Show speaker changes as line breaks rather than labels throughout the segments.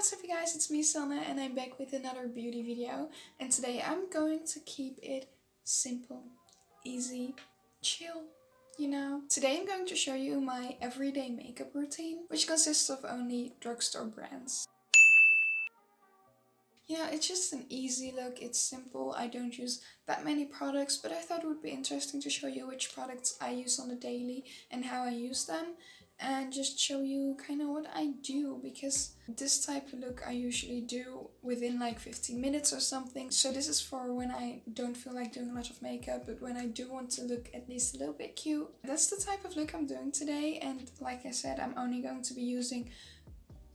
what's up you guys, it's me Sanne and I'm back with another beauty video, and today I'm going to keep it simple, easy, chill, you know. Today I'm going to show you my everyday makeup routine, which consists of only drugstore brands. You know, it's just an easy look, it's simple, I don't use that many products, but I thought it would be interesting to show you which products I use on a daily and how I use them, and just show you kind of what I do, because this type of look I usually do within like 15 minutes or something. So this is for when I don't feel like doing a lot of makeup, but when I do want to look at least a little bit cute. That's the type of look I'm doing today, and like I said, I'm only going to be using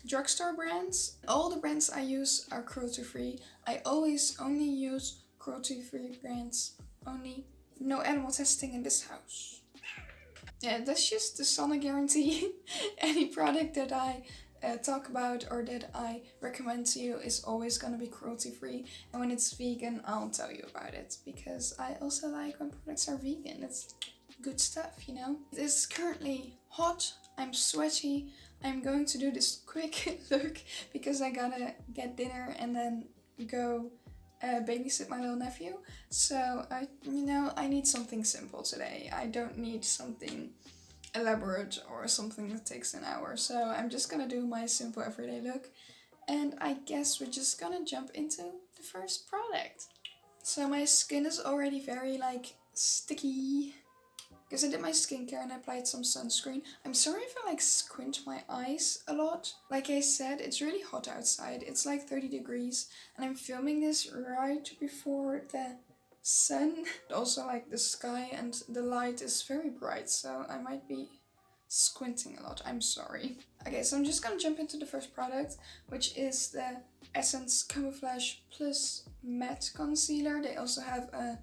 drugstore brands. All the brands I use are cruelty-free. I always only use cruelty-free brands. Only. No animal testing in this house. Yeah, that's just the Sanne guarantee. Any product that I talk about or that I recommend to you is always gonna be cruelty-free. And when it's vegan, I'll tell you about it, because I also like when products are vegan. It's good stuff, you know. It's currently hot. I'm sweaty. I'm going to do this quick look because I gotta get dinner and then go babysit my little nephew. So I need something simple today. I don't need something elaborate or something that takes an hour. So I'm just gonna do my simple everyday look, and I guess we're just gonna jump into the first product. So my skin is already very like sticky, because I did my skincare and I applied some sunscreen. I'm sorry if I like squint my eyes a lot. Like I said, it's really hot outside. It's like 30 degrees and I'm filming this right before the sun. Also like the sky and the light is very bright, so I might be squinting a lot. I'm sorry. Okay, so I'm just gonna jump into the first product, which is the Essence Camouflage Plus Matte Concealer. They also have a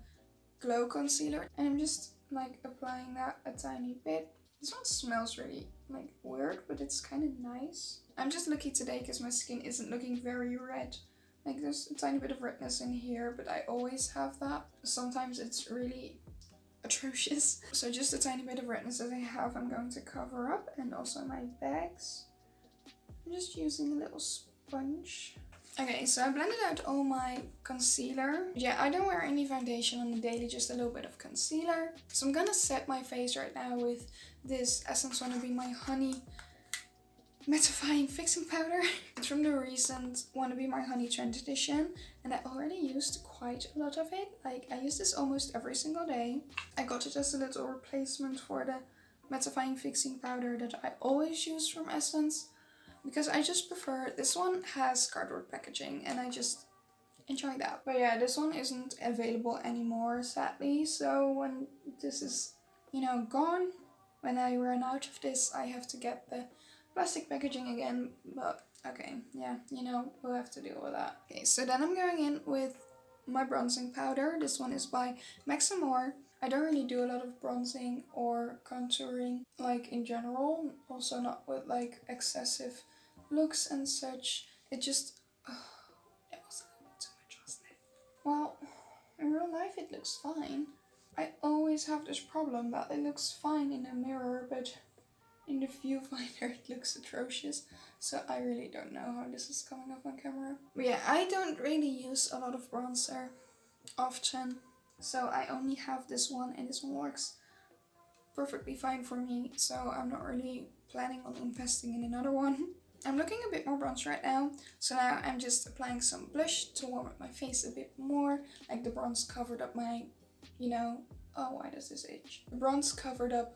glow concealer, and I'm just like applying that a tiny bit. This one smells really like weird, but it's kind of nice. I'm just lucky today because my skin isn't looking very red. Like there's a tiny bit of redness in here, but I always have that. Sometimes it's really atrocious. So just a tiny bit of redness that I have, I'm going to cover up, and also my bags. I'm just using a little sponge. Okay, so I blended out all my concealer. Yeah, I don't wear any foundation on the daily, just a little bit of concealer. So I'm gonna set my face right now with this Essence Wannabe My Honey Mattifying Fixing Powder. It's from the recent Wannabe My Honey Trend Edition, and I already used quite a lot of it. Like, I use this almost every single day. I got it as a little replacement for the Mattifying Fixing Powder that I always use from Essence, because I just prefer, this one has cardboard packaging and I just enjoy that. But yeah, this one isn't available anymore, sadly. So when this is, gone, when I run out of this, I have to get the plastic packaging again. But okay, yeah, we'll have to deal with that. Okay, so then I'm going in with my bronzing powder. This one is by Max & More. I don't really do a lot of bronzing or contouring, like in general. Also not with like excessive looks and such. It just, it was a little bit too much, wasn't it? Well, in real life it looks fine. I always have this problem that it looks fine in a mirror, but in the viewfinder it looks atrocious. So I really don't know how this is coming up on camera. But yeah, I don't really use a lot of bronzer often. So I only have this one, and this one works perfectly fine for me. So I'm not really planning on investing in another one. I'm looking a bit more bronze right now, so now I'm just applying some blush to warm up my face a bit more. Like the bronze covered up my, oh, why does this itch? The bronze covered up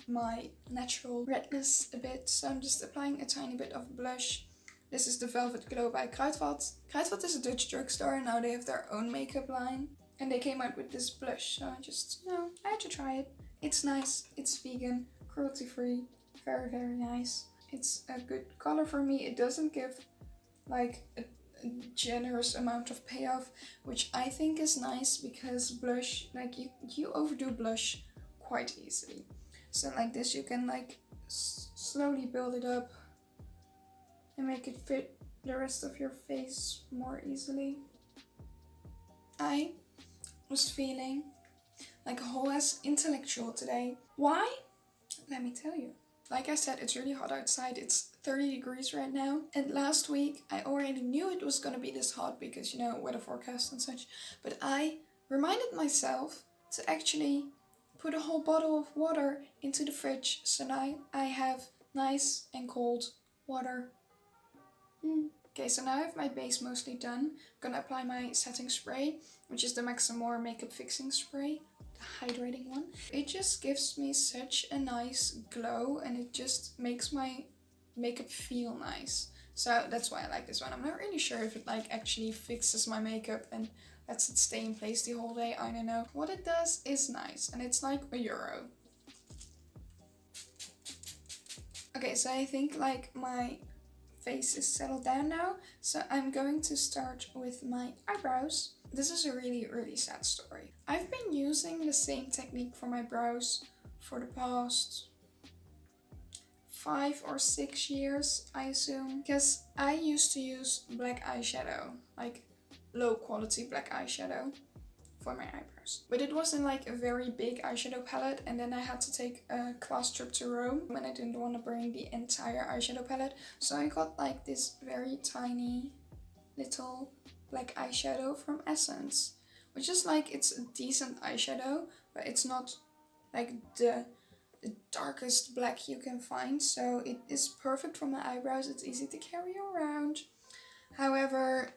my natural redness a bit, so I'm just applying a tiny bit of blush. This is the Velvet Glow by Kruidvat. Kruidvat is a Dutch drugstore, and now they have their own makeup line. And they came out with this blush, so I just, I had to try it. It's nice, it's vegan, cruelty-free, very, very nice. It's a good color for me. It doesn't give like a generous amount of payoff, which I think is nice, because blush, like you overdo blush quite easily. So like this, you can like slowly build it up and make it fit the rest of your face more easily. I was feeling like a whole ass intellectual today. Why? Let me tell you. Like I said, it's really hot outside. It's 30 degrees right now. And last week, I already knew it was gonna be this hot because, you know, weather forecast and such. But I reminded myself to actually put a whole bottle of water into the fridge. So now I have nice and cold water. Okay, so now I have my base mostly done. I'm gonna apply my setting spray, which is the Maximore makeup fixing spray, the hydrating one. It just gives me such a nice glow and it just makes my makeup feel nice. So that's why I like this one. I'm not really sure if it like actually fixes my makeup and lets it stay in place the whole day. I don't know. What it does is nice and it's like €1. Okay, so I think like my face is settled down now, so I'm going to start with my eyebrows. This is a really sad story. I've been using the same technique for my brows for the past 5 or 6 years, I assume, because I used to use black eyeshadow, like low quality black eyeshadow for my eyebrows. But it wasn't like a very big eyeshadow palette, and then I had to take a class trip to Rome and I didn't want to bring the entire eyeshadow palette. So I got like this very tiny little black eyeshadow from Essence, which is like, it's a decent eyeshadow, but it's not like the darkest black you can find. So it is perfect for my eyebrows. It's easy to carry around. However,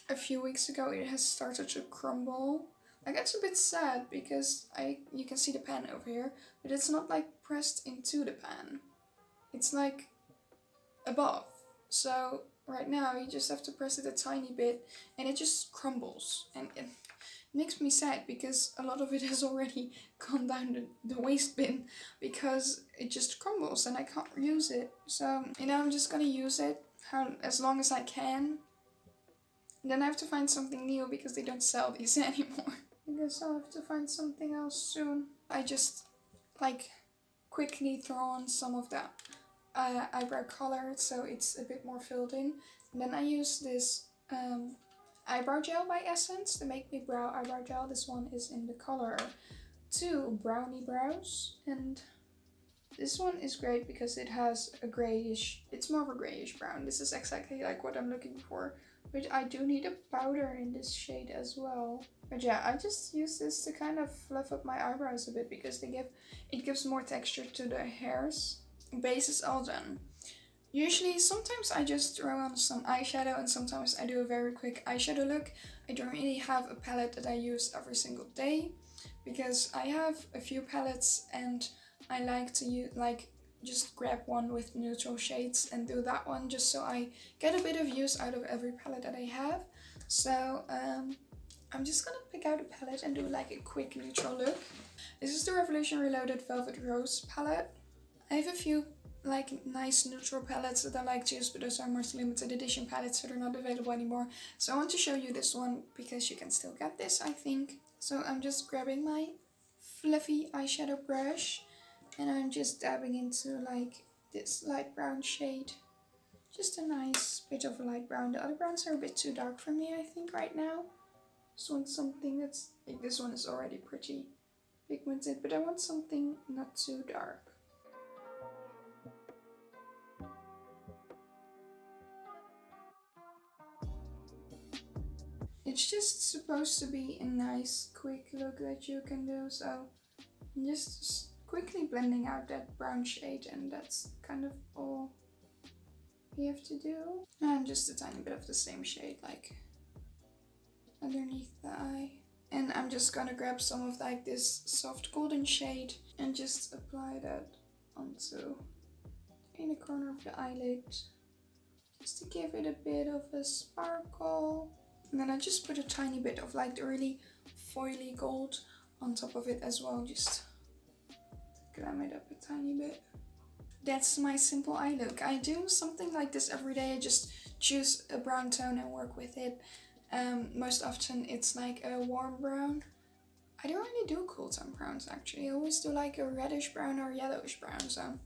a few weeks ago it has started to crumble. Like, it's a bit sad because you can see the pan over here, but it's not like pressed into the pan. It's like above. So right now you just have to press it a tiny bit and it just crumbles. And it makes me sad because a lot of it has already gone down the waste bin because it just crumbles and I can't use it. So, you know, I'm just gonna use it as long as I can. And then I have to find something new because they don't sell these anymore. I guess I'll have to find something else soon. I just like quickly throw on some of that eyebrow color so it's a bit more filled in. And then I use this eyebrow gel by Essence, the Make Me Brow eyebrow gel. This one is in the color 2 Brownie Brows. And this one is great because it has a grayish, it's more of a grayish brown. This is exactly like what I'm looking for. But I do need a powder in this shade as well. But yeah, I just use this to kind of fluff up my eyebrows a bit because it gives more texture to the hairs. Base is all done. Usually, sometimes I just throw on some eyeshadow and sometimes I do a very quick eyeshadow look. I don't really have a palette that I use every single day because I have a few palettes and I like to use just grab one with neutral shades and do that one just so I get a bit of use out of every palette that I have. So I'm just gonna pick out a palette and do like a quick neutral look. This is the Revolution Reloaded Velvet Rose palette. I have a few like nice neutral palettes that I like to use, but those are most limited edition palettes, so they're not available anymore. So I want to show you this one because you can still get this, I think. So I'm just grabbing my fluffy eyeshadow brush and I'm just dabbing into like this light brown shade. Just a nice bit of a light brown. The other browns are a bit too dark for me, I think, right now. Just want something that's, like, this one is already pretty pigmented, but I want something not too dark. It's just supposed to be a nice quick look that you can do, so I'm just quickly blending out that brown shade and that's kind of all you have to do. And just a tiny bit of the same shade like underneath the eye. And I'm just gonna grab some of like this soft golden shade and just apply that onto the inner corner of the eyelid just to give it a bit of a sparkle. And then I just put a tiny bit of like the really foily gold on top of it as well, just glam it up a tiny bit. That's my simple eye look. I do something like this every day. I just choose a brown tone and work with it. Most often it's like a warm brown. I don't really do cool tone browns actually. I always do like a reddish brown or yellowish brown. So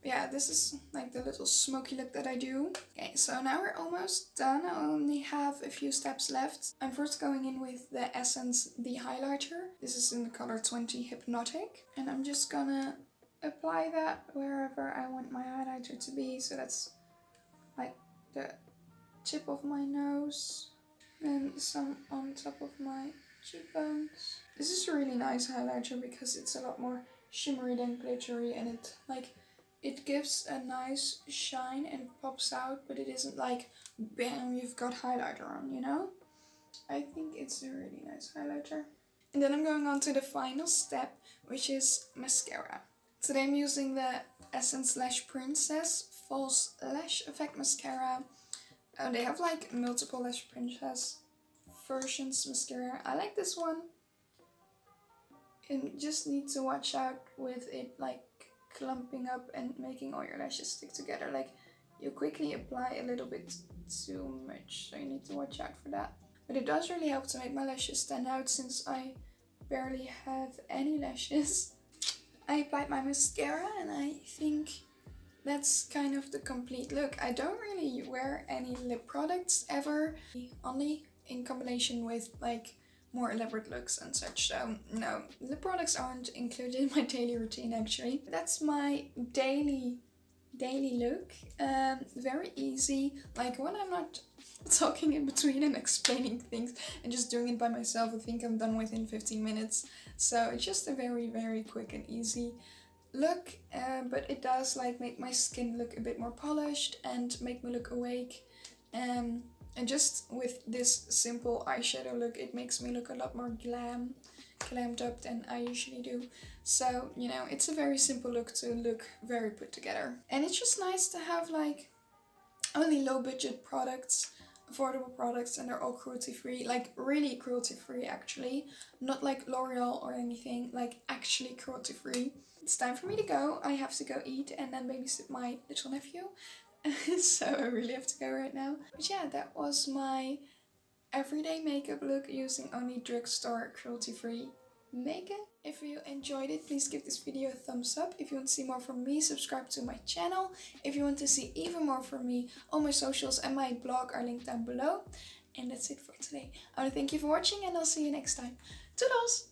yeah, this is like the little smoky look that I do. Okay, so now we're almost done. I only have a few steps left. I'm first going in with the Essence The Highlighter. This is in the color 20 Hypnotic. And I'm just gonna apply that wherever I want my highlighter to be. So that's like the tip of my nose, then some on top of my cheekbones. This is a really nice highlighter because it's a lot more shimmery than glittery, and it gives a nice shine and pops out, but it isn't like bam, you've got highlighter on, you know? I think it's a really nice highlighter. And then I'm going on to the final step, which is mascara. Today I'm using the Essence Lash Princess False Lash Effect Mascara. They have like multiple Lash Princess versions mascara. I like this one. You just need to watch out with it like clumping up and making all your lashes stick together. Like you quickly apply a little bit too much, so you need to watch out for that. But it does really help to make my lashes stand out since I barely have any lashes. I applied my mascara and I think that's kind of the complete look. I don't really wear any lip products ever, only in combination with like more elaborate looks and such. So no, lip products aren't included in my daily routine actually. But that's my daily look. Very easy. Like when I'm not talking in between and explaining things and just doing it by myself, I think I'm done within 15 minutes. So it's just a very quick and easy look, but it does like make my skin look a bit more polished and make me look awake. And just with this simple eyeshadow look, it makes me look a lot more glammed up than I usually do. So, you know, it's a very simple look to look very put together. And it's just nice to have like only low budget products, affordable products, and they're all cruelty-free, like really cruelty-free actually. Not like L'Oreal or anything, like actually cruelty-free. It's time for me to go. I have to go eat and then babysit my little nephew. So I really have to go right now. But yeah, that was my everyday makeup look using only Drugstore cruelty-free makeup. If you enjoyed it, please give this video a thumbs up. If you want to see more from me, subscribe to my channel. If you want to see even more from me, all my socials and my blog are linked down below. And that's it for today. I want to thank you for watching and I'll see you next time. Toodles!